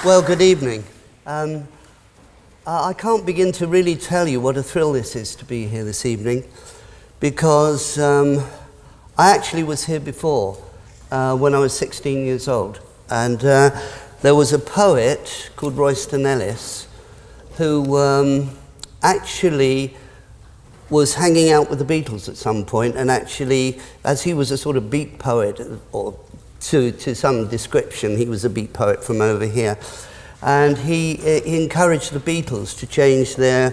Well, good evening. I can't begin to really tell you what a thrill this is to be here this evening, because I actually was here before when I was 16 years old. And there was a poet called Royston Ellis who actually was hanging out with the Beatles at some point, and actually, as he was a sort of beat poet, or to some description, he was a beat poet from over here, and he encouraged the Beatles to change their,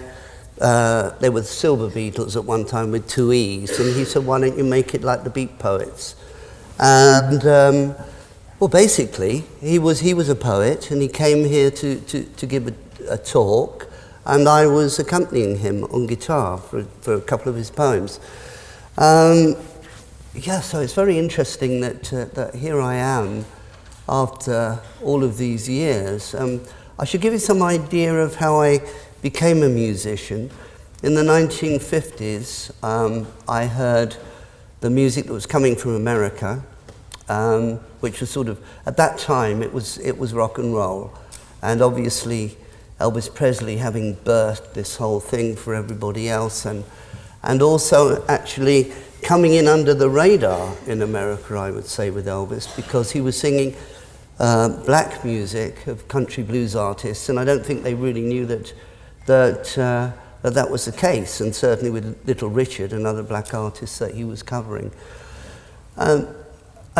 they were the Silver Beatles at one time with 2 E's, and he said, why don't you make it like the beat poets? And well, basically, he was a poet, and he came here to give a talk, and I was accompanying him on guitar for a couple of his poems. Yeah, so it's very interesting that here I am after all of these years. I should give you some idea of how I became a musician. In the 1950s, I heard the music that was coming from America, which was sort of, at that time, it was rock and roll. And obviously, Elvis Presley having birthed this whole thing for everybody else, and also actually coming in under the radar in America, I would say, with Elvis, because he was singing black music of country blues artists, and I don't think they really knew that was the case, and certainly with Little Richard and other black artists that he was covering. A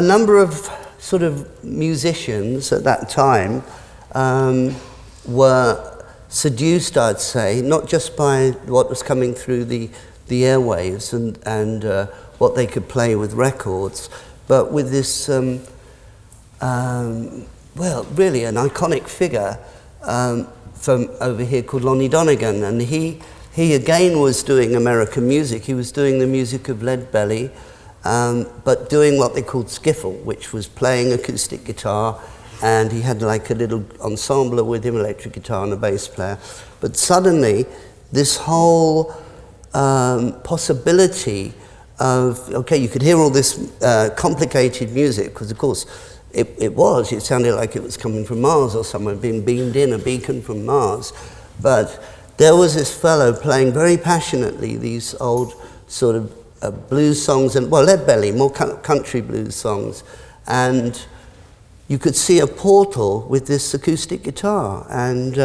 number of sort of musicians at that time were seduced, I'd say, not just by what was coming through the airwaves and what they could play with records, but with this, well, really an iconic figure from over here called Lonnie Donegan, and he again was doing American music. He was doing the music of LedZeppelin, but doing what they called skiffle, which was playing acoustic guitar, and he had like a little ensembler with him, electric guitar and a bass player. But suddenly, this whole possibility of, okay, you could hear all this complicated music, because of course it sounded like it was coming from Mars or somewhere, being beamed in, a beacon from Mars. But there was this fellow playing very passionately these old sort of blues songs, and well, LedZeppelin, more country blues songs, and you could see a portal with this acoustic guitar, and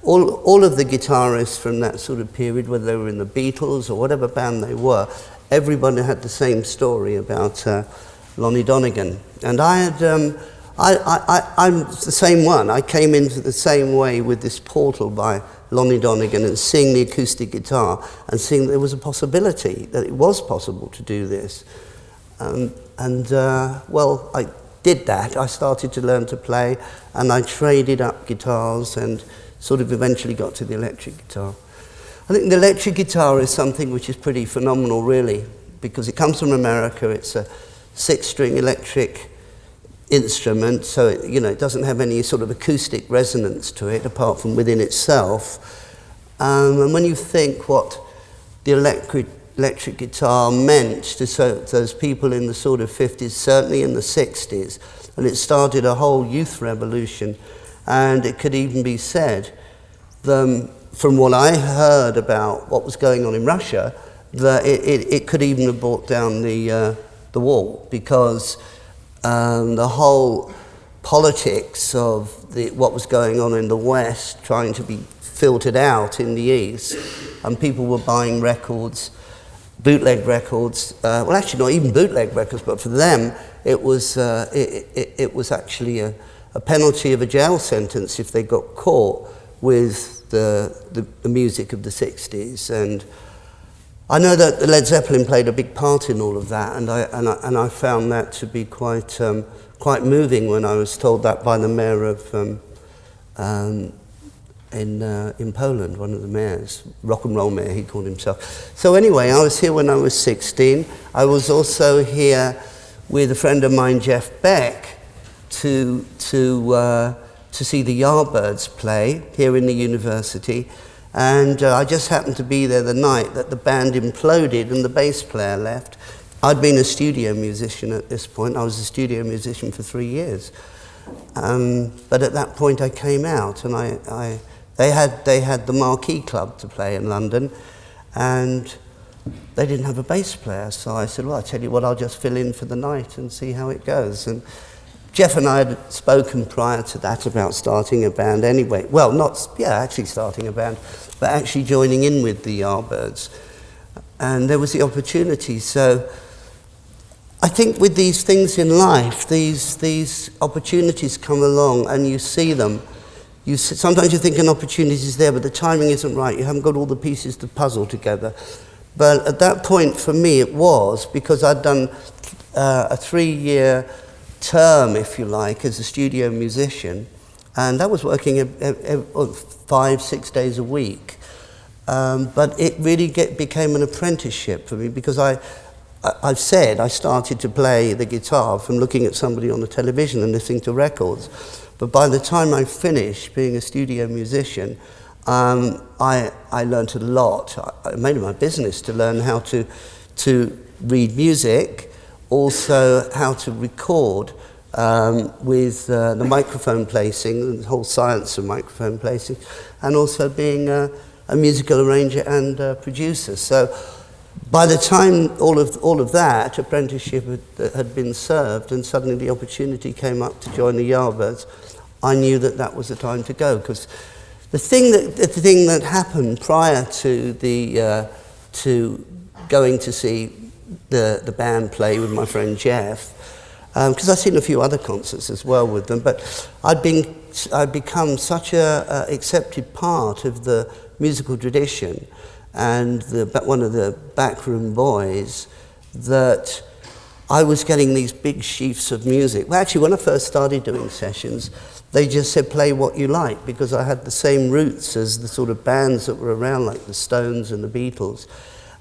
all of the guitarists from that sort of period, whether they were in the Beatles or whatever band they were, everybody had the same story about Lonnie Donegan. And I'm the same one. I came into the same way with this portal by Lonnie Donegan, and seeing the acoustic guitar and seeing there was a possibility, that it was possible to do this. Well, I did that. I started to learn to play, and I traded up guitars and sort of eventually got to the electric guitar. I think the electric guitar is something which is pretty phenomenal, really, because it comes from America. It's a 6-string electric instrument, so it doesn't have any sort of acoustic resonance to it apart from within itself. And when you think what the electric guitar meant to those people in the sort of 50s, certainly in the 60s, and it started a whole youth revolution. And it could even be said, from what I heard about what was going on in Russia, that it could even have brought down the wall, because the whole politics of what was going on in the West trying to be filtered out in the East, and people were buying records, bootleg records, well, actually not even bootleg records, but for them it was actually a penalty of a jail sentence if they got caught with the music of the 60s. And I know that LedZeppelin played a big part in all of that, and I found that to be quite moving when I was told that by the mayor of in Poland, one of the mayors, rock and roll mayor, he called himself. So anyway, I was here when I was 16. I was also here with a friend of mine, Jeff Beck, to see the Yardbirds play here in the university. And I just happened to be there the night that the band imploded and the bass player left. I'd been a studio musician at this point. I was a studio musician for 3 years. But at that point I came out, and they had the Marquee Club to play in London, and they didn't have a bass player, so I said, well, I tell you what, I'll just fill in for the night and see how it goes. And Jeff and I had spoken prior to that about starting a band anyway. Well, actually starting a band, but actually joining in with the Yardbirds. And there was the opportunity. So I think with these things in life, these opportunities come along and you see them. Sometimes you think an opportunity is there, but the timing isn't right. You haven't got all the pieces to puzzle together. But at that point, for me, it was because I'd done a 3-year term, if you like, as a studio musician, and I was working 5-6 days a week. But it really became an apprenticeship for me, because I've said I started to play the guitar from looking at somebody on the television and listening to records. But by the time I finished being a studio musician, I learned a lot. I made it my business to learn how to read music, also how to record with the microphone placing, the whole science of microphone placing, and also being a musical arranger and producer. So by the time all of that apprenticeship had been served, and suddenly the opportunity came up to join the Yardbirds, I knew that was the time to go, because the thing that happened prior to to going to see the band play with my friend Jeff, because I'd seen a few other concerts as well with them, but I'd become such a accepted part of the musical tradition and one of the backroom boys, that I was getting these big sheafs of music. Well, actually, when I first started doing sessions, they just said, play what you like, because I had the same roots as the sort of bands that were around, like the Stones and the Beatles.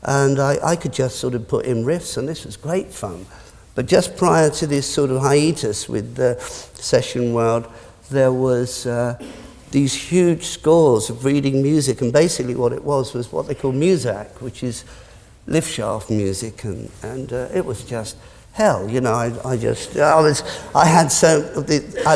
And I could just sort of put in riffs, and this was great fun. But just prior to this sort of hiatus with the session world, there was these huge scores of reading music, and basically what it was what they call Muzak, which is lift shaft music, and it was just hell, you know. I'd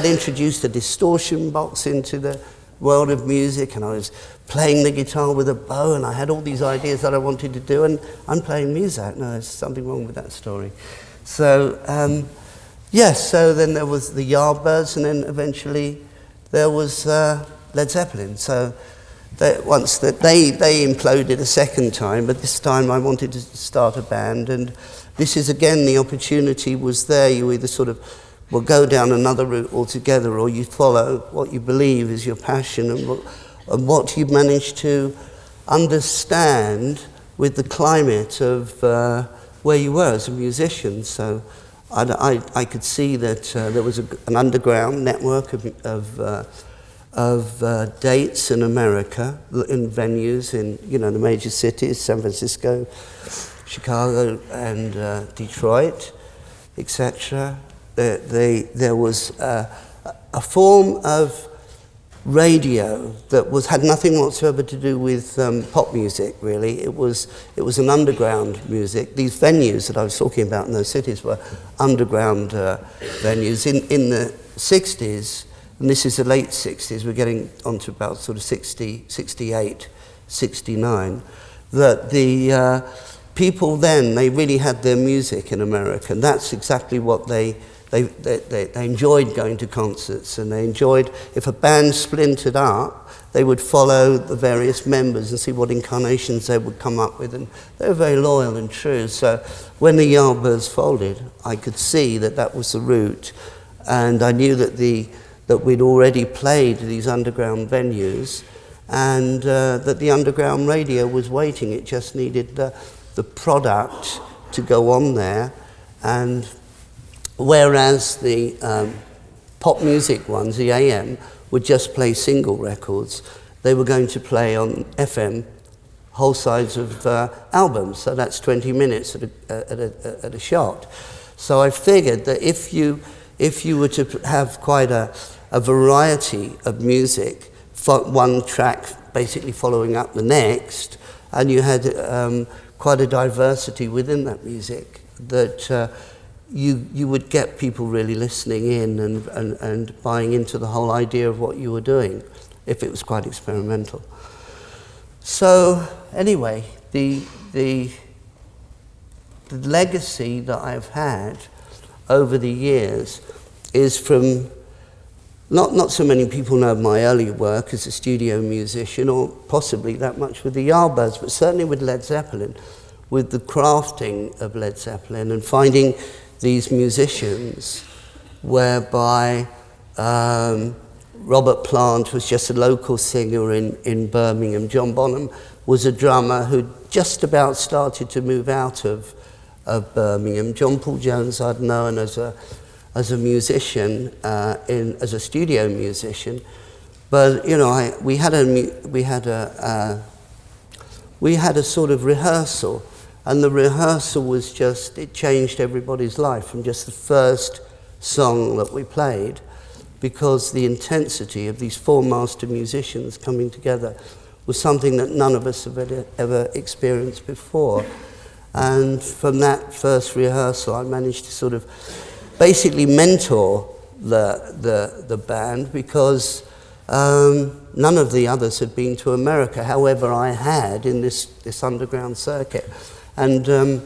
introduced a distortion box into the world of music, and I was playing the guitar with a bow, and I had all these ideas that I wanted to do, and I'm playing Muzak. No, there's something wrong with that story. So, so then there was the Yardbirds, and then eventually there was LedZeppelin. So they imploded a second time, but this time I wanted to start a band, and this is again the opportunity was there. You either sort of will go down another route altogether, or you follow what you believe is your passion and what you manage to understand with the climate of where you were as a musician. So I could see that there was an underground network of dates in America, in venues in the major cities, San Francisco, Chicago, and Detroit, etc. There was a form of radio that had nothing whatsoever to do with pop music, really. It was an underground music. These venues that I was talking about in those cities were underground venues. In the 60s, and this is the late 60s, we're getting onto about sort of 60, 68, 69, that the people then, they really had their music in America, and that's exactly what they enjoyed going to concerts, and they enjoyed, if a band splintered up, they would follow the various members and see what incarnations they would come up with, and they were very loyal and true. So when the Yardbirds folded, I could see that was the route, and I knew that we'd already played these underground venues, and that the underground radio was waiting. It just needed the product to go on there, and whereas the pop music ones, the AM, would just play single records, they were going to play on FM whole sides of albums. So that's 20 minutes at a shot. So I figured that if you were to have quite a variety of music, one track basically following up the next, and you had quite a diversity within that music, that you would get people really listening in and buying into the whole idea of what you were doing, if it was quite experimental. So anyway, the legacy that I've had over the years is from, not so many people know my early work as a studio musician, or possibly that much with the Yardbirds, but certainly with Led Zeppelin, with the crafting of Led Zeppelin and finding these musicians whereby Robert Plant was just a local singer in Birmingham. John Bonham was a drummer who just about started to move out of Birmingham. John Paul Jones I'd known as a musician, as a studio musician, but you know, we had a sort of rehearsal, and the rehearsal was just, it changed everybody's life from just the first song that we played, because the intensity of these four master musicians coming together was something that none of us have ever experienced before. And from that first rehearsal, I managed to sort of basically mentor the band, because none of the others had been to America. However, I had in this underground circuit. And I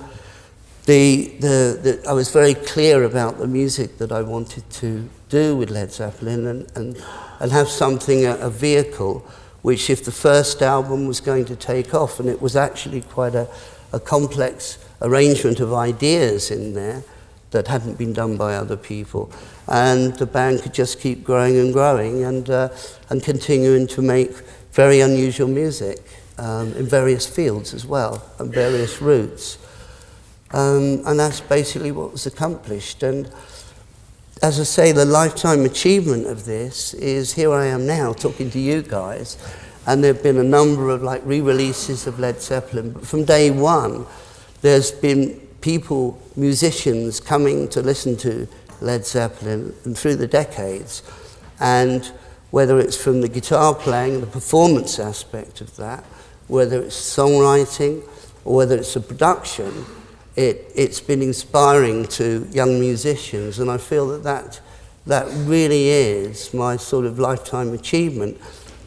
was very clear about the music that I wanted to do with Led Zeppelin, and have something, a vehicle, which if the first album was going to take off, and it was actually quite a complex arrangement of ideas in there that hadn't been done by other people, and the band could just keep growing and growing and continuing to make very unusual music in various fields as well, and various routes. And that's basically what was accomplished. And as I say, the lifetime achievement of this is here I am now talking to you guys, and there have been a number of like re-releases of Led Zeppelin. But from day one, there's been people, musicians, coming to listen to Led Zeppelin and through the decades. And whether it's from the guitar playing, the performance aspect of that, whether it's songwriting, or whether it's a production, it's been inspiring to young musicians, and I feel that really is my sort of lifetime achievement,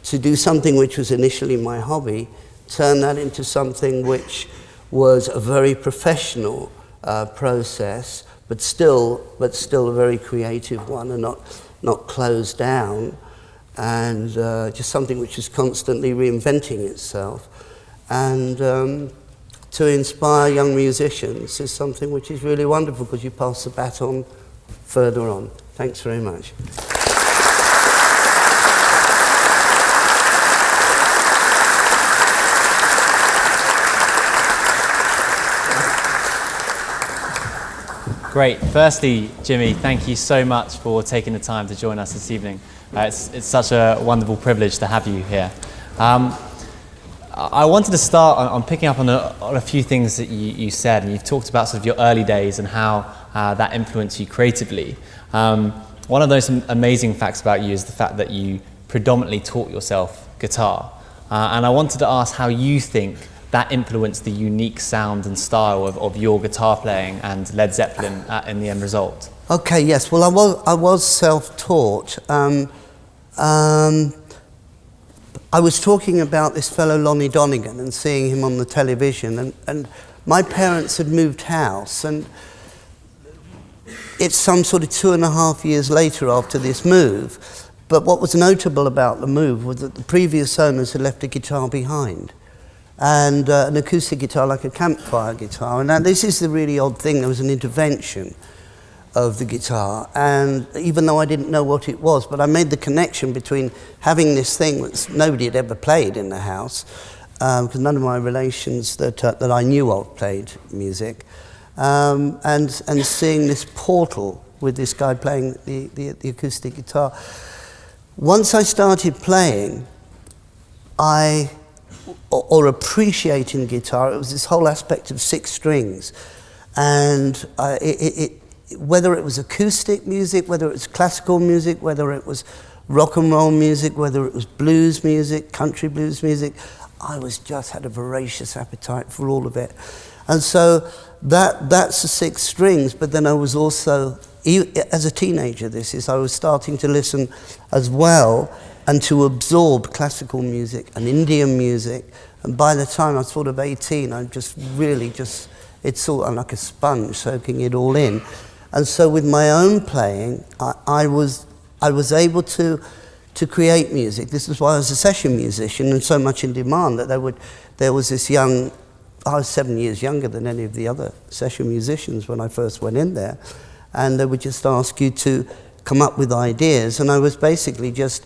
to do something which was initially my hobby, turn that into something which was a very professional process, but still a very creative one, and not closed down, and just something which is constantly reinventing itself. And to inspire young musicians is something which is really wonderful, because you pass the baton further on. Thanks very much. Great. Firstly, Jimmy, thank you so much for taking the time to join us this evening. It's such a wonderful privilege to have you here. I wanted to start on picking up on a few things that you said, and you've talked about sort of your early days and how that influenced you creatively. One of those amazing facts about you is the fact that you predominantly taught yourself guitar. And I wanted to ask how you think that influenced the unique sound and style of your guitar playing and Led Zeppelin in the end result. Okay, yes. Well, I was self-taught. I was talking about this fellow Lonnie Donegan and seeing him on the television, and my parents had moved house, and it's some sort of 2.5 years later after this move. But what was notable about the move was that the previous owners had left a guitar behind, and an acoustic guitar, like a campfire guitar. And now this is the really odd thing, there was an intervention of the guitar, and even though I didn't know what it was, but I made the connection between having this thing that nobody had ever played in the house, because none of my relations that I knew of played music, and seeing this portal with this guy playing the acoustic guitar. Once I started playing, or appreciating guitar, it was this whole aspect of 6 strings, and whether it was acoustic music, whether it was classical music, whether it was rock and roll music, whether it was blues music, country blues music, I just had a voracious appetite for all of it. And so that's the 6 strings, but then I was also, as a teenager I was starting to listen as well and to absorb classical music and Indian music. And by the time I was sort of 18, I just really it's sort of like a sponge soaking it all in. And so with my own playing, I was able to create music. This is why I was a session musician and so much in demand that there was this young, I was 7 years younger than any of the other session musicians when I first went in there, and they would just ask you to come up with ideas, and I was basically just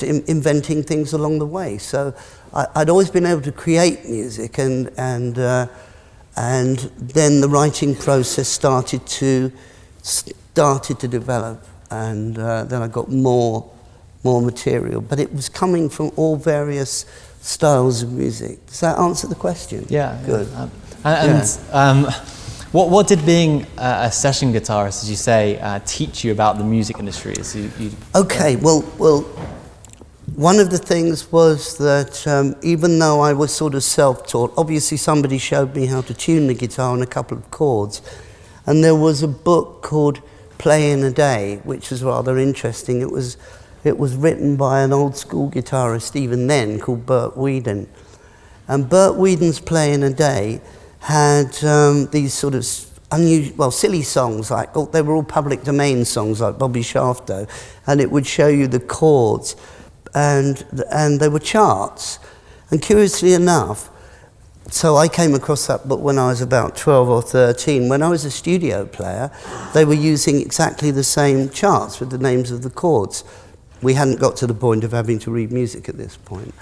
inventing things along the way. So I'd always been able to create music, and then the writing process started to develop, and then I got more material, but it was coming from all various styles of music. Does that answer the question? Yeah. Good. What did being a session guitarist, as you say, teach you about the music industry? Okay, well, one of the things was that even though I was sort of self-taught, obviously somebody showed me how to tune the guitar on a couple of chords, and there was a book called Play in a Day, which was rather interesting. It was written by an old school guitarist even then called Bert Weedon. And Bert Weedon's Play in a Day had these sort of unusual, silly songs, like they were all public domain songs like Bobby Shafto, and it would show you the chords, and they were charts. And curiously enough, so I came across that book when I was about 12 or 13. When I was a studio player, they were using exactly the same charts with the names of the chords. We hadn't got to the point of having to read music at this point.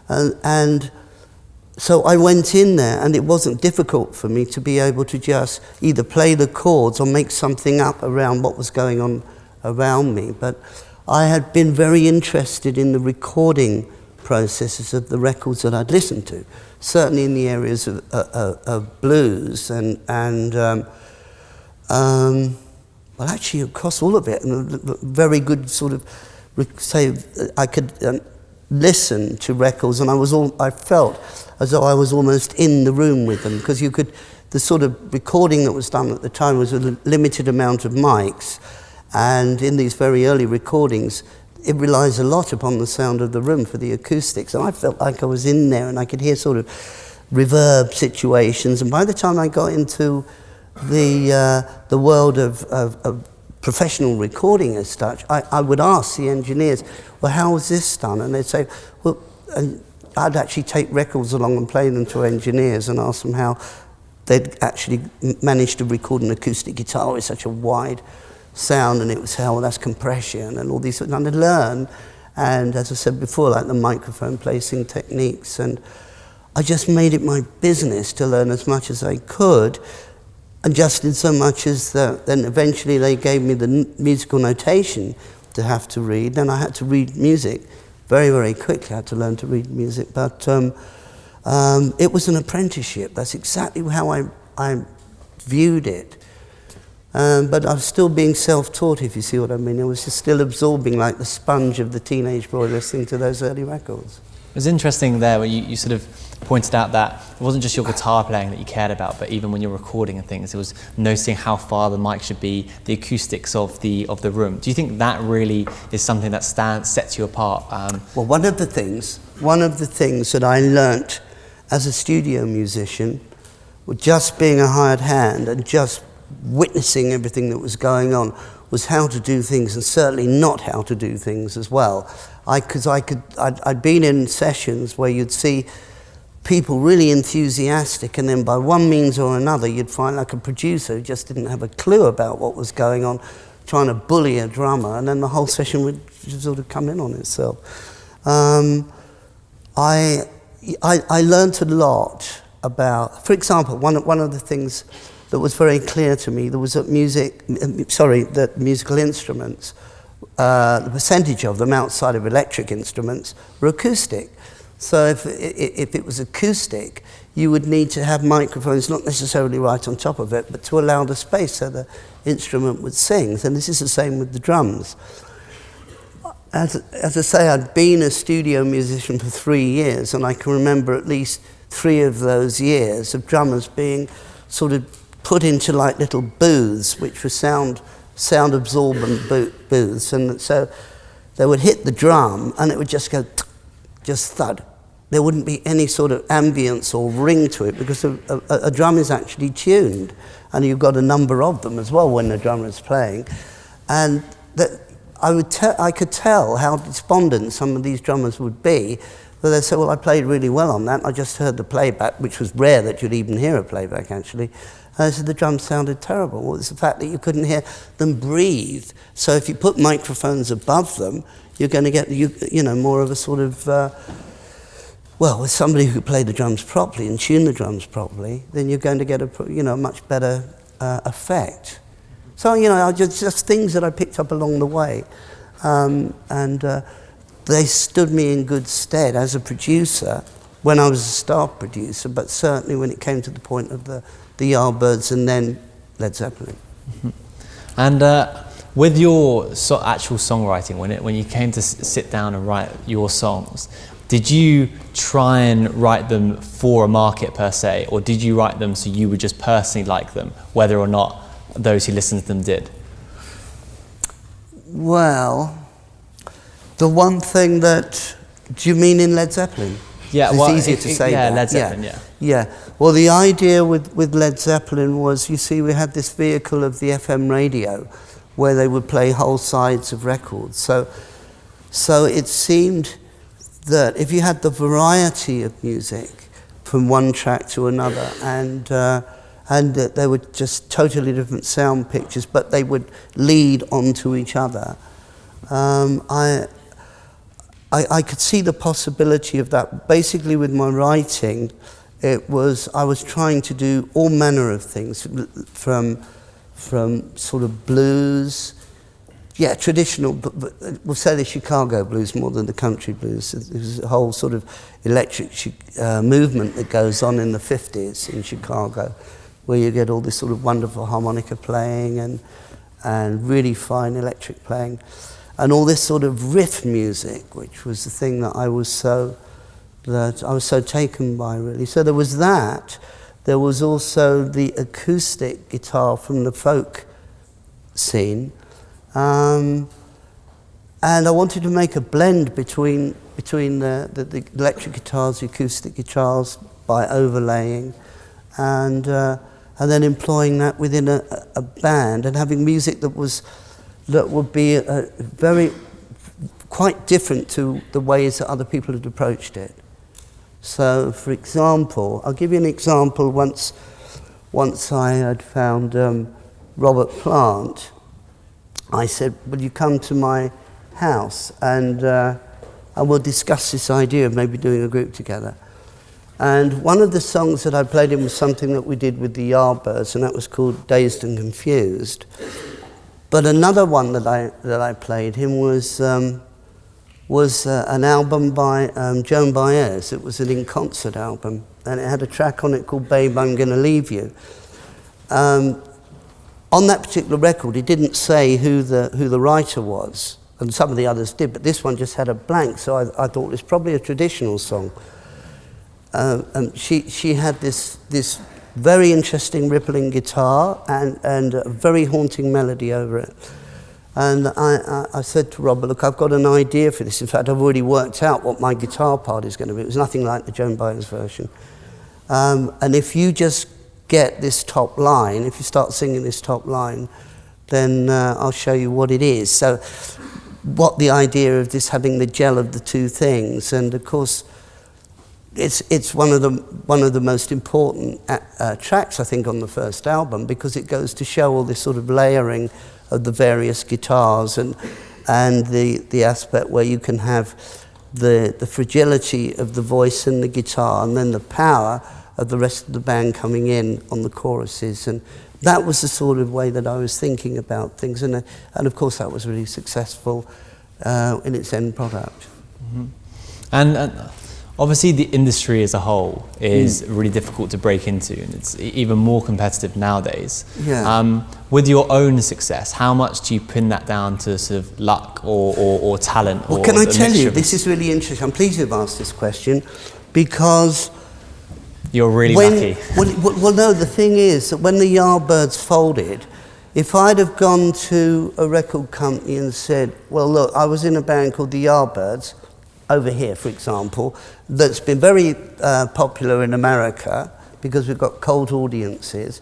And so I went in there, and it wasn't difficult for me to be able to just either play the chords or make something up around what was going on around me. But I had been very interested in the recording processes of the records that I'd listened to, certainly in the areas of blues and well, actually across all of it, and a very good sort of, say, I could listen to records, and I felt as though I was almost in the room with them, because the sort of recording that was done at the time was a limited amount of mics, and in these very early recordings, it relies a lot upon the sound of the room for the acoustics, and I felt like I was in there, and I could hear sort of reverb situations, and by the time I got into the world of professional recording as such, I would ask the engineers, well, how was this done? And they'd say, well, and I'd actually take records along and play them to engineers and ask them how they'd actually managed to record an acoustic guitar with such a wide sound, and it was how, well, that's compression and all these, and I'd learn, and as I said before, like the microphone placing techniques, and I just made it my business to learn as much as I could. And just in so much as that, then eventually they gave me the musical notation to have to read. Then I had to read music very, very quickly. I had to learn to read music. But it was an apprenticeship. That's exactly how I viewed it. But I was still being self-taught, if you see what I mean. I was just still absorbing like the sponge of the teenage boy listening to those early records. It was interesting there where you sort of pointed out that it wasn't just your guitar playing that you cared about, but even when you're recording and things, it was noticing how far the mic should be, the acoustics of the room. Do you think that really is something that sets you apart? Well, one of the things that I learnt as a studio musician, with just being a hired hand and just witnessing everything that was going on, was how to do things, and certainly not how to do things as well. I'd been in sessions where you'd see people really enthusiastic, and then by one means or another you'd find like a producer who just didn't have a clue about what was going on, trying to bully a drummer, and then the whole session would sort of come in on itself. I learnt a lot about, for example, one of the things that was very clear to me, there was that musical instruments, the percentage of them outside of electric instruments were acoustic. So if it was acoustic, you would need to have microphones not necessarily right on top of it, but to allow the space so the instrument would sing. And this is the same with the drums. As I say, I'd been a studio musician for 3 years, and I can remember at least 3 of those years of drummers being sort of put into like little booths, which were sound absorbent booths, and so they would hit the drum and it would just go, just thud. There wouldn't be any sort of ambience or ring to it, because a drum is actually tuned, and you've got a number of them as well when the drummer is playing, and that I could tell how despondent some of these drummers would be. But they'd say, well, I played really well on that. I just heard the playback, which was rare that you'd even hear a playback, actually. And I said, the drums sounded terrible. Well, it's the fact that you couldn't hear them breathe. So if you put microphones above them, you're going to get, you know, more of a sort of, well, with somebody who could play the drums properly and tune the drums properly, then you're going to get a, you know, much better effect. So, you know, just things that I picked up along the way. They stood me in good stead as a producer when I was a staff producer, but certainly when it came to the point of the Yardbirds and then Led Zeppelin. Mm-hmm. And with your actual songwriting, when you came to sit down and write your songs, did you try and write them for a market per se, or did you write them so you would just personally like them, whether or not those who listened to them did? Well, the one thing that, do you mean in Led Zeppelin? Yeah, it's well, easier to say yeah, that. Led Zeppelin, yeah. Yeah. Well, the idea with Led Zeppelin was, you see, we had this vehicle of the FM radio where they would play whole sides of records. So it seemed that if you had the variety of music from one track to another, and that they were just totally different sound pictures, but they would lead onto each other, I could see the possibility of that. Basically, with my writing, I was trying to do all manner of things, from sort of blues, traditional, but we'll say the Chicago blues more than the country blues. There's a whole sort of electric movement that goes on in the 50s in Chicago, where you get all this sort of wonderful harmonica playing and really fine electric playing, and all this sort of riff music, which was the thing that I was so taken by, really. So there was that. There was also the acoustic guitar from the folk scene, and I wanted to make a blend between the electric guitars, the acoustic guitars, by overlaying, and then employing that within a band, and having music that would be quite different to the ways that other people had approached it. So, for example, I'll give you an example. Once I had found Robert Plant, I said, "Will you come to my house and we'll discuss this idea of maybe doing a group together?" And one of the songs that I played in was something that we did with the Yardbirds, and that was called "Dazed and Confused." But another one that I played him was an album by Joan Baez. It was an in-concert album, and it had a track on it called "Babe, I'm Gonna Leave You." On that particular record, it didn't say who the writer was, and some of the others did, but this one just had a blank, so I thought it was probably a traditional song. She had this very interesting rippling guitar and a very haunting melody over it. And I said to Robert, "Look, I've got an idea for this. In fact, I've already worked out what my guitar part is going to be." It was nothing like the Joan Baez version. And if you just get this top line, if you start singing this top line, then I'll show you what it is. So what the idea of this having the gel of the two things, and of course, it's one of the most important tracks, I think, on the first album, because it goes to show all this sort of layering of the various guitars and the aspect where you can have the fragility of the voice and the guitar, and then the power of the rest of the band coming in on the choruses. And that was the sort of way that I was thinking about things, and of course that was really successful in its end product. Mm-hmm. And obviously the industry as a whole is really difficult to break into, and it's even more competitive nowadays. Yeah. With your own success, how much do you pin that down to sort of luck or talent? Well, can I tell you, this is really interesting. I'm pleased you've asked this question, because you're really lucky. Well, no, the thing is that when the Yardbirds folded, if I'd have gone to a record company and said, well, look, I was in a band called the Yardbirds, over here, for example, that's been very popular in America because we've got cult audiences,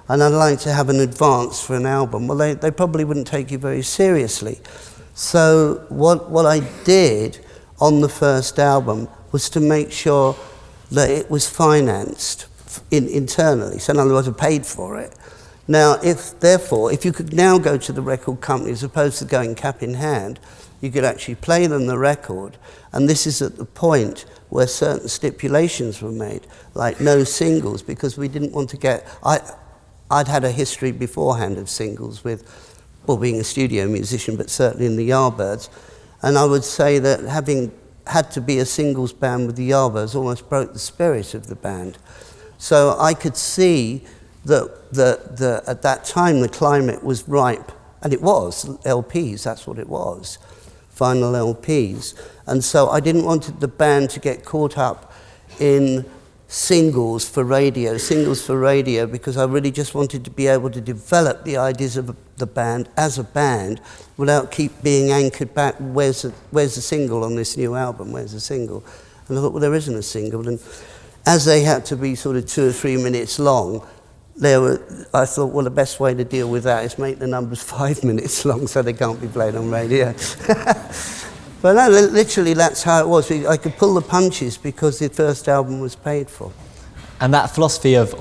and I'd like to have an advance for an album, well, they probably wouldn't take you very seriously. So what I did on the first album was to make sure that it was financed internally, so in other words, I paid for it. Now, if you could now go to the record company as opposed to going cap in hand, you could actually play them the record, and this is at the point where certain stipulations were made, like no singles, because we didn't want to get... I'd had a history beforehand of singles with, well, being a studio musician, but certainly in the Yardbirds, and I would say that having had to be a singles band with the Yardbirds almost broke the spirit of the band. So I could see that at that time the climate was ripe, and it was, LPs, that's what it was, vinyl LPs. And so I didn't want the band to get caught up in singles for radio, because I really just wanted to be able to develop the ideas of the band as a band without keep being anchored back, where's the single on this new album, where's the single? And I thought, well, there isn't a single. And as they had to be sort of 2 or 3 minutes long, I thought, well, the best way to deal with that is make the numbers 5 minutes long so they can't be played on radio. But no, literally that's how it was. I could pull the punches because the first album was paid for. And that philosophy of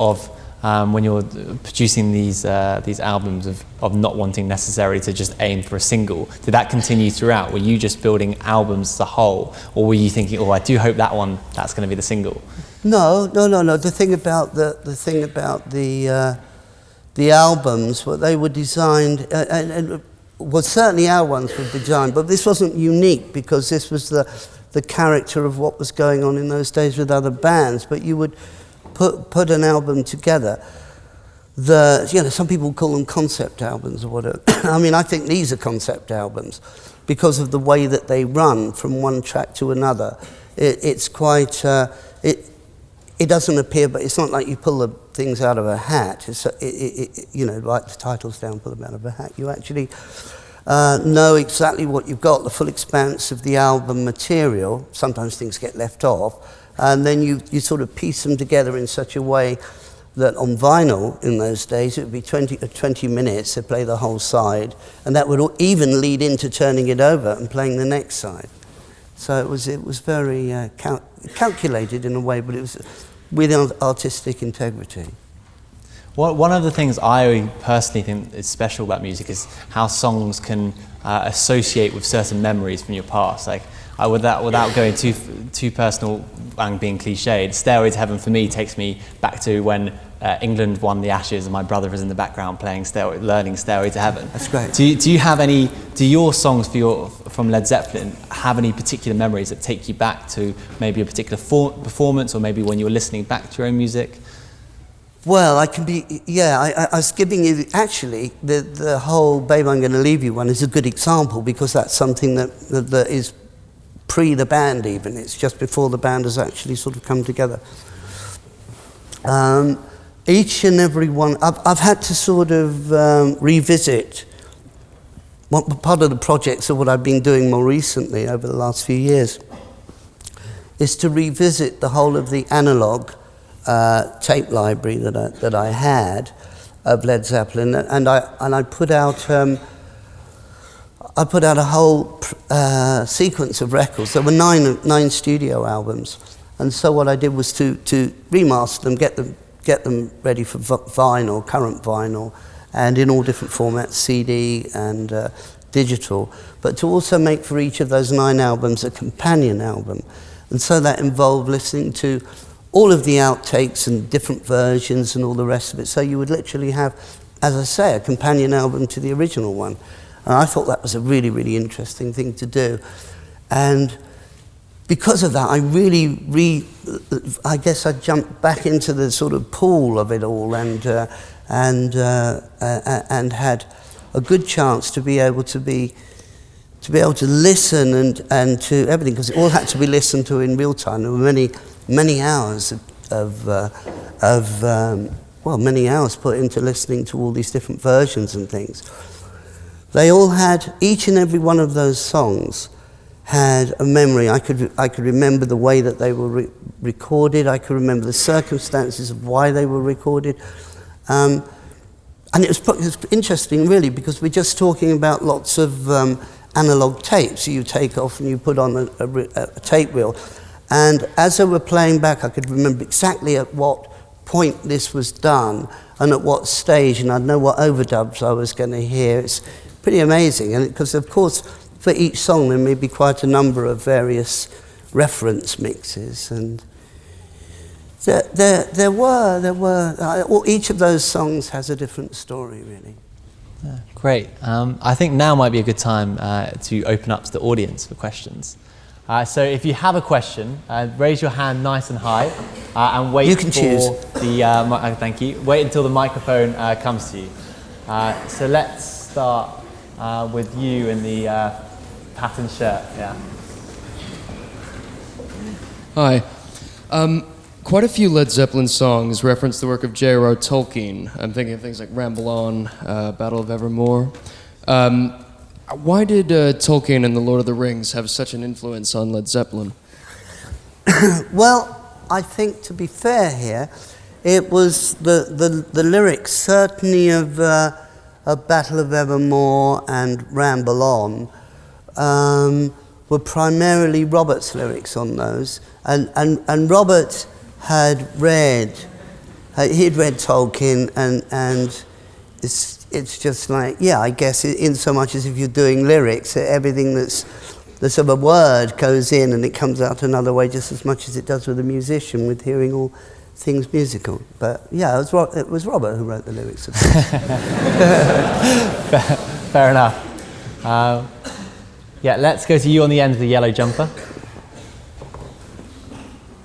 when you're producing these albums of not wanting necessarily to just aim for a single, did that continue throughout? Were you just building albums as a whole, or were you thinking, oh, I do hope that's going to be the single? No. The thing about the albums, what they were designed, well, certainly our ones were designed, but this wasn't unique because this was the character of what was going on in those days with other bands. But you would put an album together. Some people call them concept albums or whatever. I mean, I think these are concept albums because of the way that they run from one track to another. It's quite. It doesn't appear, but it's not like you pull the things out of a hat. Write the titles down, pull them out of a hat. You actually know exactly what you've got, the full expanse of the album material. Sometimes things get left off. And then you sort of piece them together in such a way that on vinyl in those days, it would be 20 minutes, they'd play the whole side, and that would even lead into turning it over and playing the next side. So it was very calculated in a way, but it was with artistic integrity. One of the things I personally think is special about music is how songs can associate with certain memories from your past. Like without going too personal and being cliched, Stairway to Heaven for me takes me back to when England won the Ashes and my brother was in the background learning Stairway to Heaven. That's great. Do your songs from Led Zeppelin have any particular memories that take you back to maybe a particular performance, or maybe when you were listening back to your own music? Well, I was giving you, actually, the whole Babe, I'm Gonna Leave You one is a good example because that's something that is pre the band even. It's just before the band has actually sort of come together. Each and every one, I've had to sort of revisit part of the projects of what I've been doing more recently over the last few years is to revisit the whole of the analog tape library that I had of Led Zeppelin, and I put out a whole sequence of records. There were nine studio albums, and so what I did was to remaster them, get them ready for vinyl, current vinyl, and in all different formats, CD and digital, but to also make for each of those 9 albums a companion album. And so that involved listening to all of the outtakes and different versions and all the rest of it. So you would literally have, as I say, a companion album to the original one. And I thought that was a really, really interesting thing to do. And because of that, I really, I guess I jumped back into the sort of pool of it all and had a good chance to be able to listen and to everything, because it all had to be listened to in real time. There were many hours of many hours put into listening to all these different versions and things. They all had, each and every one of those songs had a memory. I could remember the way that they were recorded. I could remember the circumstances of why they were recorded. And it was interesting, really, because we're just talking about lots of analog tapes you take off and you put on a tape reel. And as they were playing back, I could remember exactly at what point this was done and at what stage, and I'd know what overdubs I was going to hear. It's pretty amazing, and because of course for each song there may be quite a number of various reference mixes, and there were each of those songs has a different story, really. Yeah, great. I think now might be a good time to open up to the audience for questions. So if you have a question, raise your hand nice and high and wait thank you. Wait until the microphone comes to you. So let's start with you in the patterned shirt. Yeah. Hi. Quite a few Led Zeppelin songs reference the work of J.R.R. Tolkien. I'm thinking of things like Ramble On, Battle of Evermore. Why did Tolkien and the Lord of the Rings have such an influence on Led Zeppelin? Well, I think, to be fair here, it was the lyrics, certainly of Battle of Evermore and Ramble On, were primarily Robert's lyrics on those. And Robert had read, he'd read Tolkien, and it's just like, yeah, I guess in so much as if you're doing lyrics, everything that's of a word goes in and it comes out another way just as much as it does with a musician with hearing all things musical. But yeah, it was Robert who wrote the lyrics of it. Fair enough. Yeah, let's go to you on the end of the yellow jumper.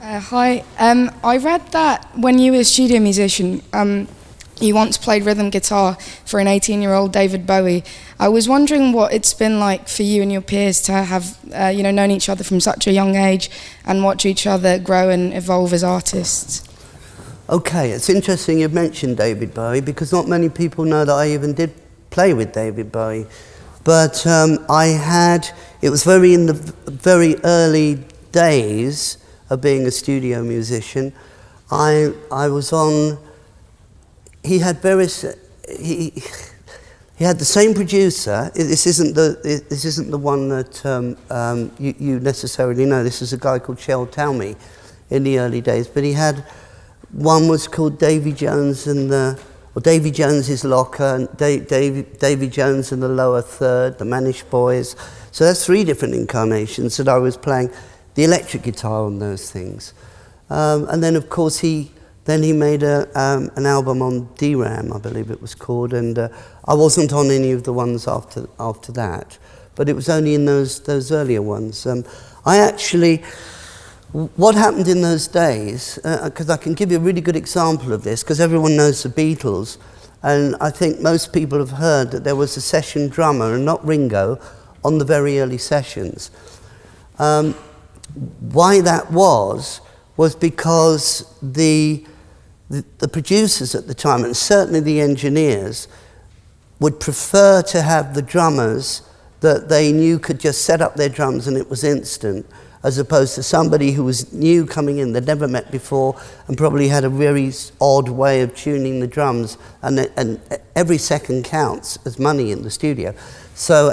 Hi. I read that when you were a studio musician, you once played rhythm guitar for an 18-year-old David Bowie. I was wondering what it's been like for you and your peers to have, known each other from such a young age and watch each other grow and evolve as artists. Okay, it's interesting you've mentioned David Bowie because not many people know that I even did play with David Bowie. But it was in the very early days of being a studio musician. I was on. He had he had the same producer. This isn't the one that you necessarily know. This is a guy called Shel Talmy in the early days. But he had one was called Davy Jones Davy Jones's Locker, and Davy Jones and the Lower Third, the Manish Boys. So that's three different incarnations that I was playing the electric guitar on those things. And then of course he made an album on DRAM, I believe it was called, and I wasn't on any of the ones after that, but it was only in those earlier ones. What happened in those days, because I can give you a really good example of this, because everyone knows the Beatles, and I think most people have heard that there was a session drummer, and not Ringo, on the very early sessions. Why that was because the producers at the time, and certainly the engineers, would prefer to have the drummers that they knew could just set up their drums and it was instant, as opposed to somebody who was new coming in, they'd never met before, and probably had a very odd way of tuning the drums, and every second counts as money in the studio. So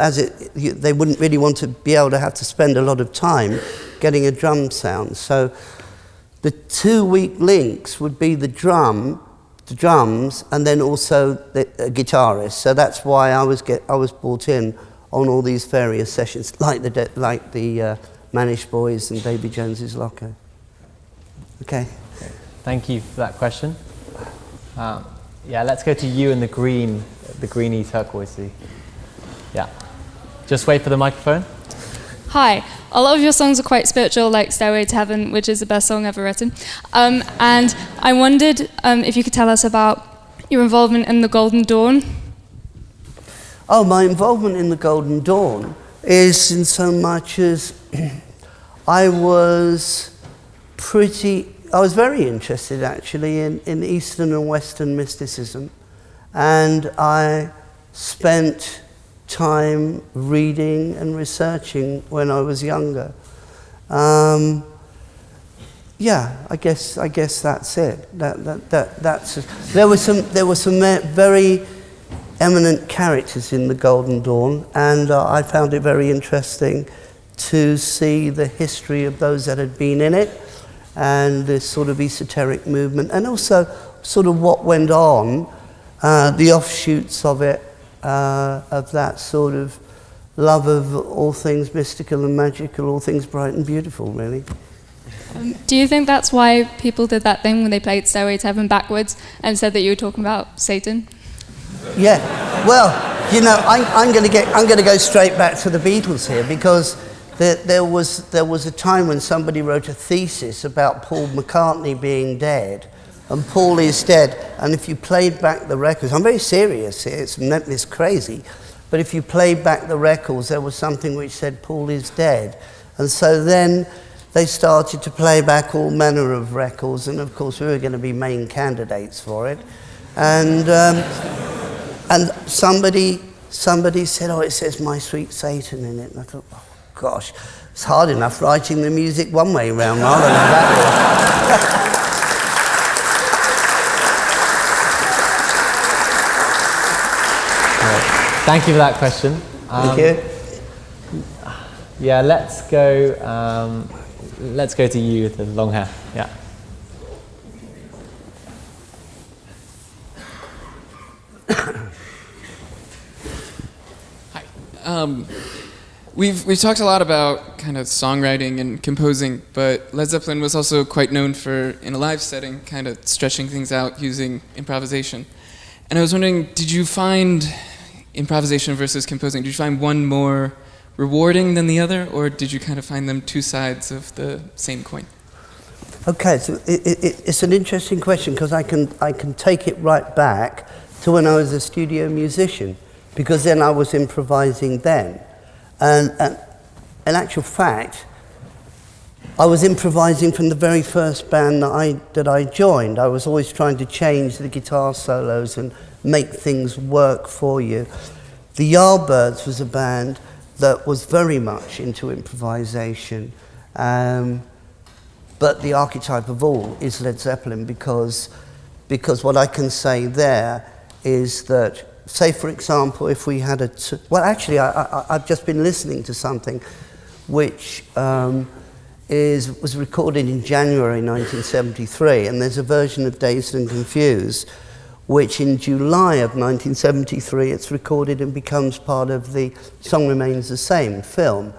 they wouldn't really want to be able to have to spend a lot of time getting a drum sound. So the 2 weak links would be the drums, and then also the guitarist. So that's why I was brought in on all these various sessions, like the Manish Boys and Davy Jones's Locker. Okay. Thank you for that question. Yeah, let's go to you in the greeny turquoisey. Yeah. Just wait for the microphone. Hi. A lot of your songs are quite spiritual, like Stairway to Heaven, which is the best song ever written. And I wondered if you could tell us about your involvement in the Golden Dawn. Oh, my involvement in the Golden Dawn is in so much as I was pretty I was very interested actually in Eastern and Western mysticism, and I spent time reading and researching when I was younger. Yeah, I guess that's it. There were some very eminent characters in the Golden Dawn, and I found it very interesting to see the history of those that had been in it, and this sort of esoteric movement, and also sort of what went on, the offshoots of it, of that sort of love of all things mystical and magical, all things bright and beautiful, really. Do you think that's why people did that thing when they played Stairway to Heaven backwards and said that you were talking about Satan? Yeah, well, you know, I'm going to go straight back to the Beatles here, because there was a time when somebody wrote a thesis about Paul McCartney being dead, and Paul is dead. And if you played back the records, I'm very serious here, it's crazy, but if you played back the records, there was something which said Paul is dead, and so then they started to play back all manner of records, and of course we were going to be main candidates for it, and somebody said, oh, it says My Sweet Satan in it, and I thought, oh gosh, it's hard enough writing the music one way round rather than that way. Thank you for that question. Thank you. Yeah, let's go to you with the long hair. Yeah. Hi. We've talked a lot about kind of songwriting and composing, but Led Zeppelin was also quite known for, in a live setting, kind of stretching things out using improvisation. And I was wondering, did you find improvisation versus composing, did you find one more rewarding than the other, or did you kind of find them two sides of the same coin? Okay, so it's an interesting question, because I can take it right back to when I was a studio musician, because then I was improvising then. And in actual fact, I was improvising from the very first band that I joined. I was always trying to change the guitar solos and make things work for you. The Yardbirds was a band that was very much into improvisation, but the archetype of all is Led Zeppelin, because what I can say there is that, say for example, if we had well actually I've just been listening to something which was recorded in January 1973, and there's a version of Dazed and Confused which in July of 1973 it's recorded and becomes part of the Song Remains the Same film.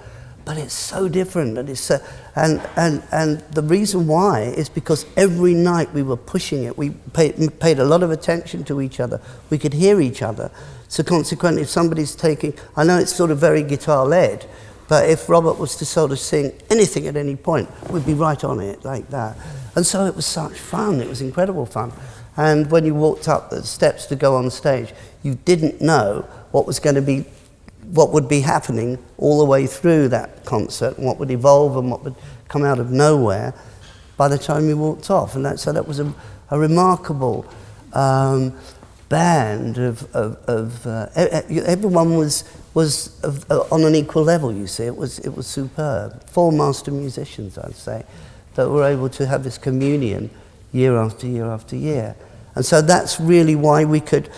But it's so different, and it's and the reason why is because every night we were pushing it. We paid a lot of attention to each other. We could hear each other. So consequently, if somebody's taking, I know it's sort of very guitar-led, but if Robert was to sort of sing anything at any point, we'd be right on it like that. And so it was such fun. It was incredible fun. And when you walked up the steps to go on stage, you didn't know what would be happening all the way through that concert, and what would evolve and what would come out of nowhere by the time you walked off. And so that was a remarkable band of everyone was on an equal level, you see. It was superb. 4 master musicians, I'd say, that were able to have this communion year after year after year. And so that's really why we could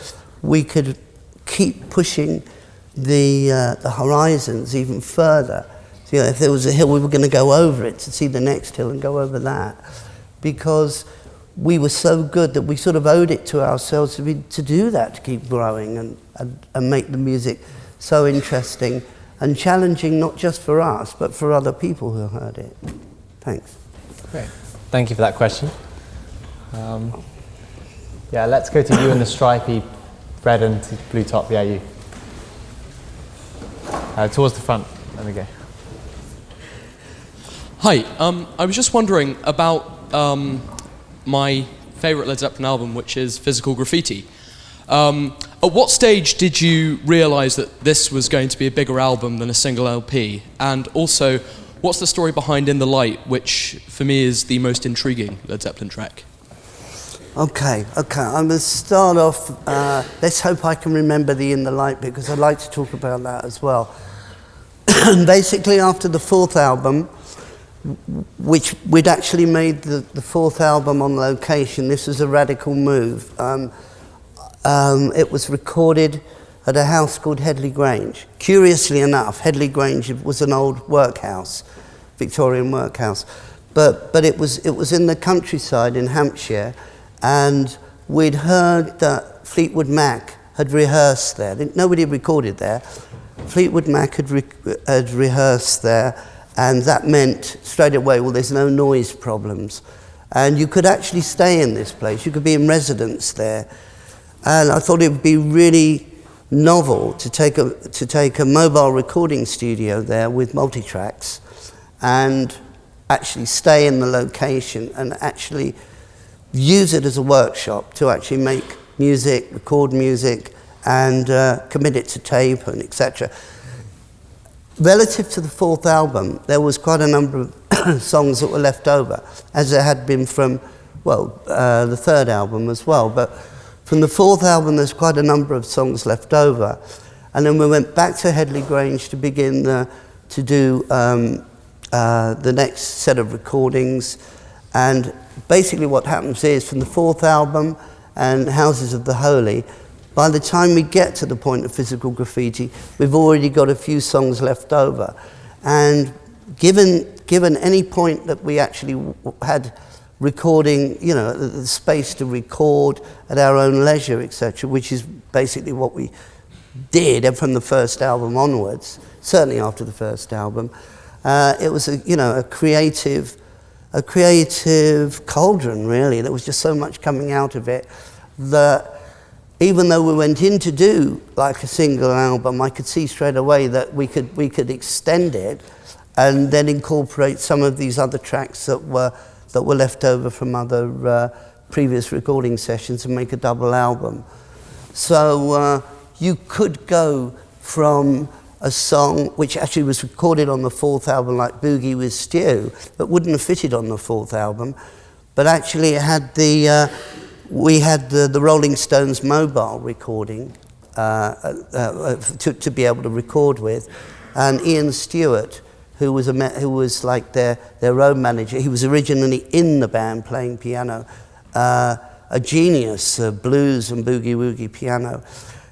keep pushing the horizons even further. So, you know, if there was a hill, we were going to go over it to see the next hill and go over that, because we were so good that we sort of owed it to ourselves to do that, to keep growing and make the music so interesting and challenging, not just for us, but for other people who heard it. Thanks. Great. Thank you for that question. Yeah, let's go to you in the stripy red and blue top. Yeah, you. Towards the front. There we go. Hi, I was just wondering about my favourite Led Zeppelin album, which is Physical Graffiti. At what stage did you realise that this was going to be a bigger album than a single LP? And also, what's the story behind In the Light, which for me is the most intriguing Led Zeppelin track? Okay. I'm going to start off. Let's hope I can remember the In the Light, because I'd like to talk about that as well. Basically, after the fourth album, which we'd actually made the fourth album on location, this was a radical move. It was recorded at a house called Headley Grange. Curiously enough, Headley Grange was an old workhouse, Victorian workhouse, but it was in the countryside in Hampshire, and we'd heard that Fleetwood Mac had rehearsed there. Nobody recorded there. Fleetwood Mac had rehearsed there, and that meant straight away, well, there's no noise problems. And you could actually stay in this place. You could be in residence there. And I thought it would be really novel to take a mobile recording studio there with multi-tracks and actually stay in the location and actually use it as a workshop to actually make music, record music, and commit it to tape and etc. Relative to the fourth album, there was quite a number of songs that were left over, as there had been from, the third album as well. But from the fourth album, there's quite a number of songs left over. And then we went back to Headley Grange to begin to do the next set of recordings. And basically what happens is, from the fourth album and Houses of the Holy, by the time we get to the point of Physical Graffiti, we've already got a few songs left over. And given any point that we actually had recording, the space to record at our own leisure, etc., which is basically what we did from the first album onwards, certainly after the first album, it was a creative cauldron, really. There was just so much coming out of it that even though we went in to do like a single album, I could see straight away that we could extend it and then incorporate some of these other tracks that were left over from other previous recording sessions and make a double album. So you could go from a song which actually was recorded on the fourth album, like Boogie with Stew, but wouldn't have fitted on the fourth album, but actually it had we had the Rolling Stones mobile recording to be able to record with, and Ian Stewart, who was like their road manager. He was originally in the band playing piano, a genius, blues and boogie-woogie piano.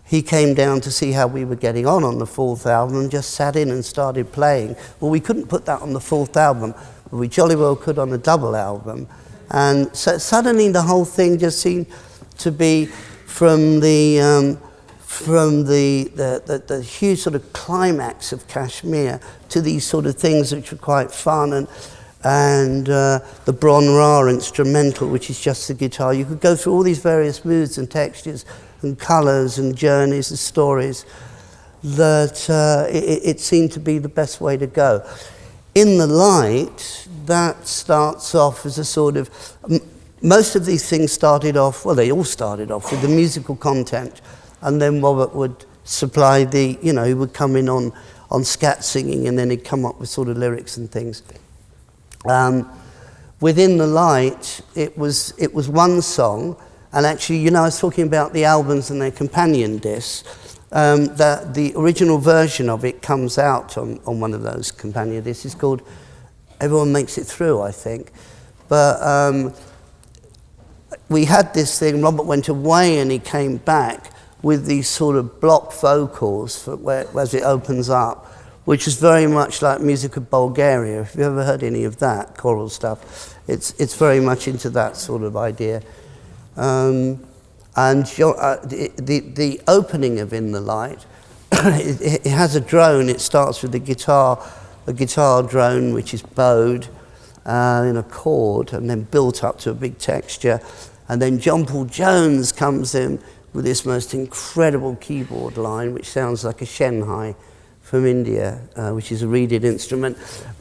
He came down to see how we were getting on the fourth album and just sat in and started playing. Well, we couldn't put that on the fourth album, but we jolly well could on a double album. And so suddenly the whole thing just seemed to be from the huge sort of climax of Kashmir to these sort of things which were quite fun, and the Bron Ra instrumental, which is just the guitar. You could go through all these various moods and textures and colours and journeys and stories that it seemed to be the best way to go. In the Light, that starts off as a sort of, most of these things started off, well, they all started off with the musical content, and then Robert would supply he would come in on scat singing, and then he'd come up with sort of lyrics and things. Within the Light, it was one song, and actually, I was talking about the albums and their companion discs. That the original version of it comes out on one of those companion discs. It's called Everyone Makes It Through, I think. But we had this thing, Robert went away and he came back with these sort of block vocals as it opens up, which is very much like music of Bulgaria. If you've ever heard any of that choral stuff, it's very much into that sort of idea. And the opening of In the Light, it has a drone. It starts with a guitar drone which is bowed in a chord and then built up to a big texture. And then John Paul Jones comes in with this most incredible keyboard line, which sounds like a Shenhai from India, which is a reeded instrument.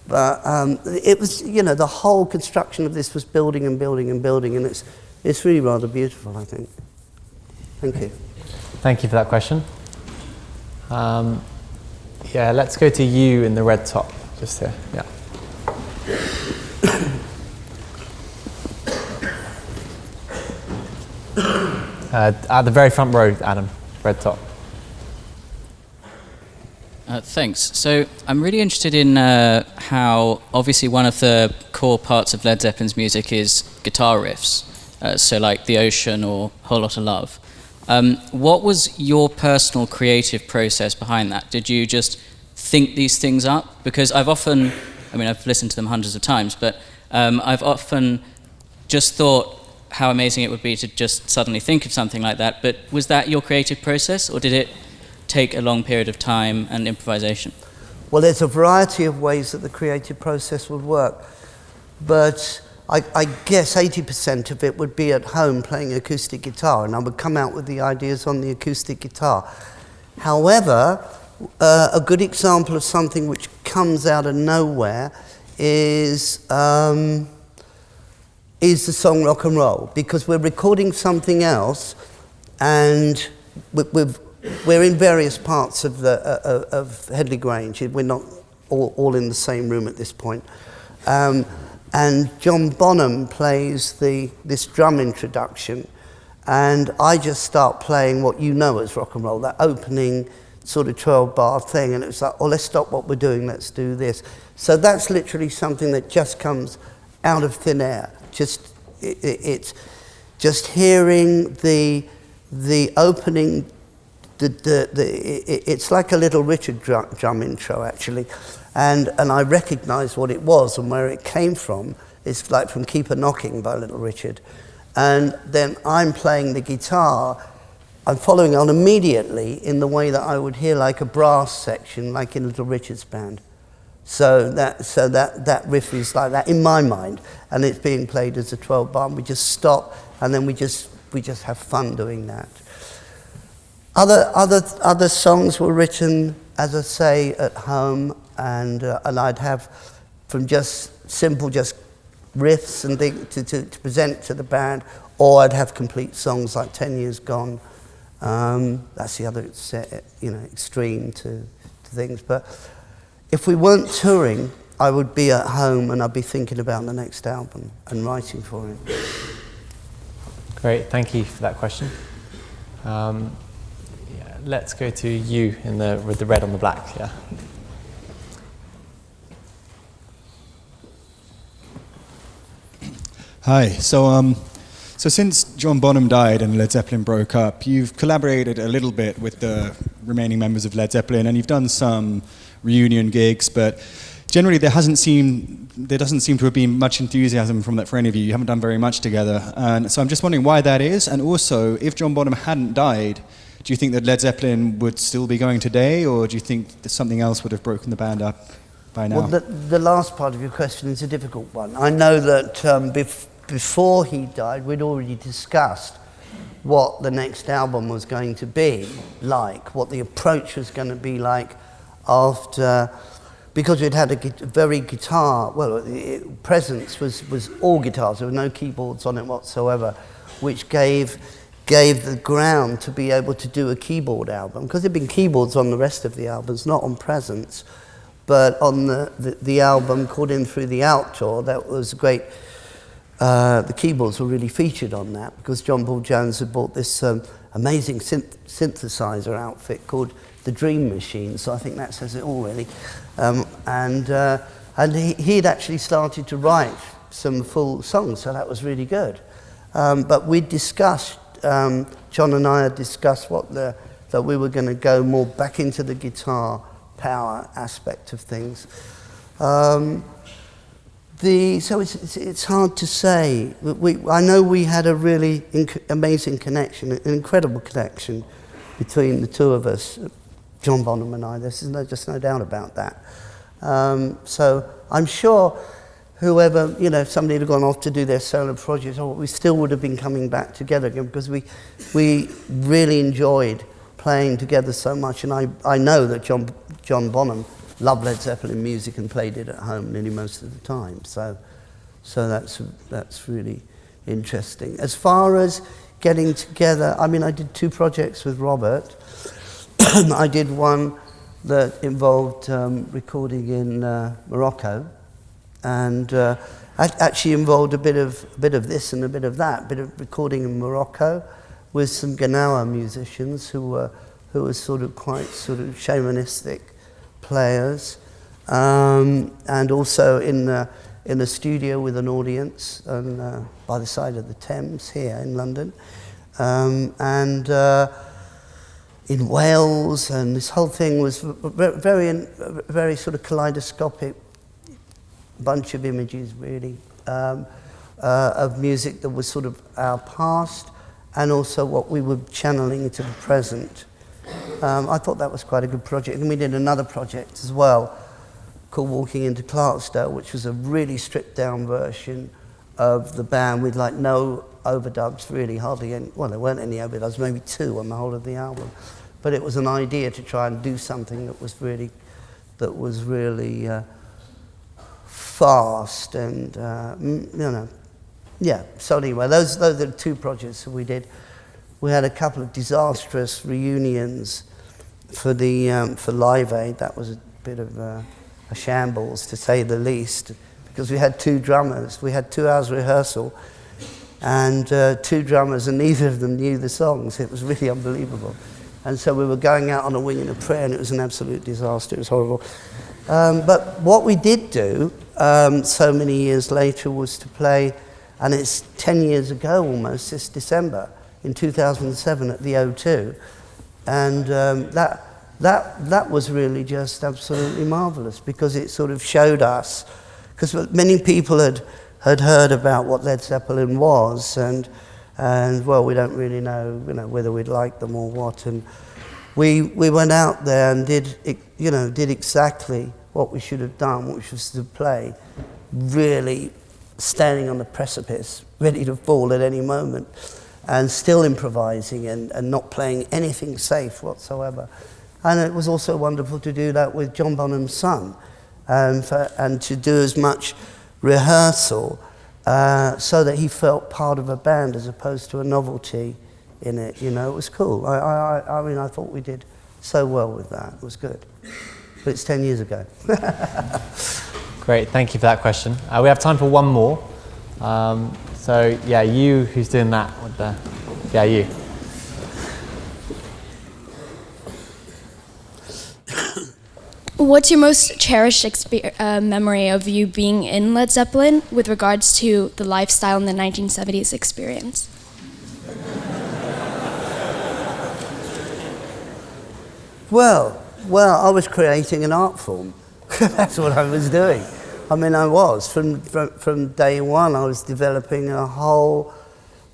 But it was, the whole construction of this was building and building and building, and it's really rather beautiful, I think. Thank you. Thank you for that question. Let's go to you in the red top, just here. Yeah. At the very front row, Adam, red top. Thanks. So I'm really interested in how, obviously, one of the core parts of Led Zeppelin's music is guitar riffs. So like The Ocean or Whole Lotta Love. What was your personal creative process behind that? Did you just think these things up? Because I've listened to them hundreds of times, but I've often just thought how amazing it would be to just suddenly think of something like that. But was that your creative process, or did it take a long period of time and improvisation? Well, there's a variety of ways that the creative process would work, but I guess 80% of it would be at home playing acoustic guitar, and I would come out with the ideas on the acoustic guitar. However, a good example of something which comes out of nowhere is the song Rock and Roll, because we're recording something else, and we're in various parts of Headley Grange. We're not all in the same room at this point. And John Bonham plays this drum introduction, and I just start playing what you know as rock and roll, that opening sort of 12-bar thing, and it's like, oh, let's stop what we're doing, let's do this. So that's literally something that just comes out of thin air. It's just hearing the opening. It's like a Little Richard drum intro, actually, and I recognised what it was and where it came from. It's like from Keep a Knocking by Little Richard, and then I'm playing the guitar. I'm following on immediately in the way that I would hear like a brass section, like in Little Richard's band. So that riff is like that in my mind, and it's being played as a 12-bar. And we just stop, and then we just have fun doing that. Other songs were written, as I say, at home, and I'd have from just simple riffs and things to present to the band, or I'd have complete songs like 10 Years Gone. That's the other extreme to things. But if we weren't touring, I would be at home and I'd be thinking about the next album and writing for it. Great, thank you for that question. Let's go to you with the red on the black. Yeah. Hi. So since John Bonham died and Led Zeppelin broke up, you've collaborated a little bit with the remaining members of Led Zeppelin, and you've done some reunion gigs, but generally there doesn't seem to have been much enthusiasm for any of you. You haven't done very much together, and so I'm just wondering why that is. And also, if John Bonham hadn't died, do you think that Led Zeppelin would still be going today, or do you think that something else would have broken the band up by now? Well, the last part of your question is a difficult one. I know that before he died, we'd already discussed what the next album was going to be like, what the approach was going to be like after, because we'd had a very guitar, Presence was all guitars, there were no keyboards on it whatsoever, which gave the ground to be able to do a keyboard album, because there'd been keyboards on the rest of the albums, not on Presence, but on the album called In Through the Out tour, that was great. The keyboards were really featured on that because John Paul Jones had bought this amazing synthesizer outfit called the Dream Machine, so I think that says it all really. And he'd actually started to write some full songs, so that was really good. But we discussed, John and I had discussed that we were going to go more back into the guitar power aspect of things. So it's hard to say. I know we had a really amazing connection, an incredible connection between the two of us, John Bonham and I. There's just no doubt about that. So I'm sure whoever, if somebody had gone off to do their solo project, we still would have been coming back together again because we really enjoyed playing together so much. And I know that John Bonham loved Led Zeppelin music and played it at home nearly most of the time. So that's really interesting. As far as getting together, I did 2 projects with Robert. I did one that involved recording in Morocco, and actually involved a bit of this and a bit of that, a bit of recording in Morocco with some Ganawa musicians who were sort of quite sort of shamanistic players, and also in a studio with an audience and by the side of the Thames here in London, and in Wales, and this whole thing was very sort of kaleidoscopic bunch of images, really, of music that was sort of our past and also what we were channeling into the present. I thought that was quite a good project. And we did another project as well called Walking into Clarksdale, which was a really stripped down version of the band with like no overdubs, really, hardly any. Well, there weren't any overdubs, maybe 2 on the whole of the album. But it was an idea to try and do something that was really fast and, yeah. So anyway, those are the 2 projects that we did. We had a couple of disastrous reunions for Live Aid. That was a bit of a shambles, to say the least, because we had 2 drummers. We had 2 hours rehearsal and 2 drummers, and neither of them knew the songs. It was really unbelievable. And so we were going out on a wing and a prayer, and it was an absolute disaster. It was horrible. But what we did do so many years later was to play, and it's 10 years ago almost, this December, in 2007 at the O2. And that was really just absolutely marvelous, because it sort of showed us, because many people had heard about what Led Zeppelin was, and well, we don't really know, whether we'd like them or what. And we went out there and did exactly what we should have done, which was to play really standing on the precipice, ready to fall at any moment, and still improvising and not playing anything safe whatsoever. And it was also wonderful to do that with John Bonham's son, and to do as much rehearsal so that he felt part of a band as opposed to a novelty in it. It was cool. I mean, I thought we did so well with that. It was good. But it's 10 years ago. Great, thank you for that question. We have time for one more. So, yeah, you, who's doing that? Yeah, you. What's your most cherished memory of you being in Led Zeppelin with regards to the lifestyle in the 1970s experience? Well, I was creating an art form. That's what I was doing. I mean, I was. From day one, I was developing a whole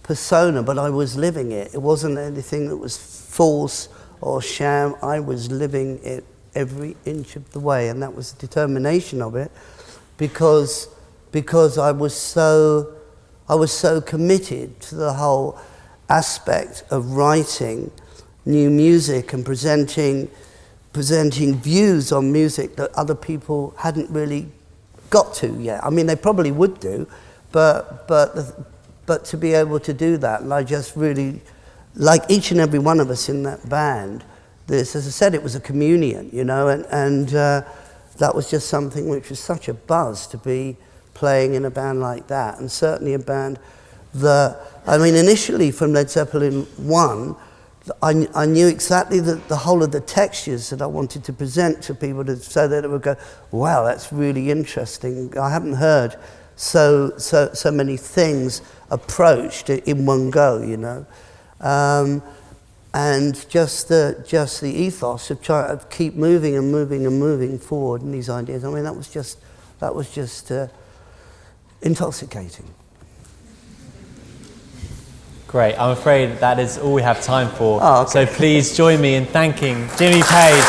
persona, but I was living it. It wasn't anything that was false or sham. I was living it every inch of the way, and that was the determination of it, because I was so committed to the whole aspect of writing new music and presenting views on music that other people hadn't really got to yet. I mean, they probably would do, but to be able to do that, and I just really, like each and every one of us in that band, this, as I said, it was a communion, and that was just something which was such a buzz to be playing in a band like that, and certainly a band that, I mean, initially from Led Zeppelin 1, I knew exactly the whole of the textures that I wanted to present to people, so that it would go, wow, that's really interesting. I haven't heard so many things approached in one go, and just the ethos of trying to keep moving and moving and moving forward in these ideas. I mean, that was just intoxicating. Great, I'm afraid that is all we have time for. Oh, okay. So please join me in thanking Jimmy Page.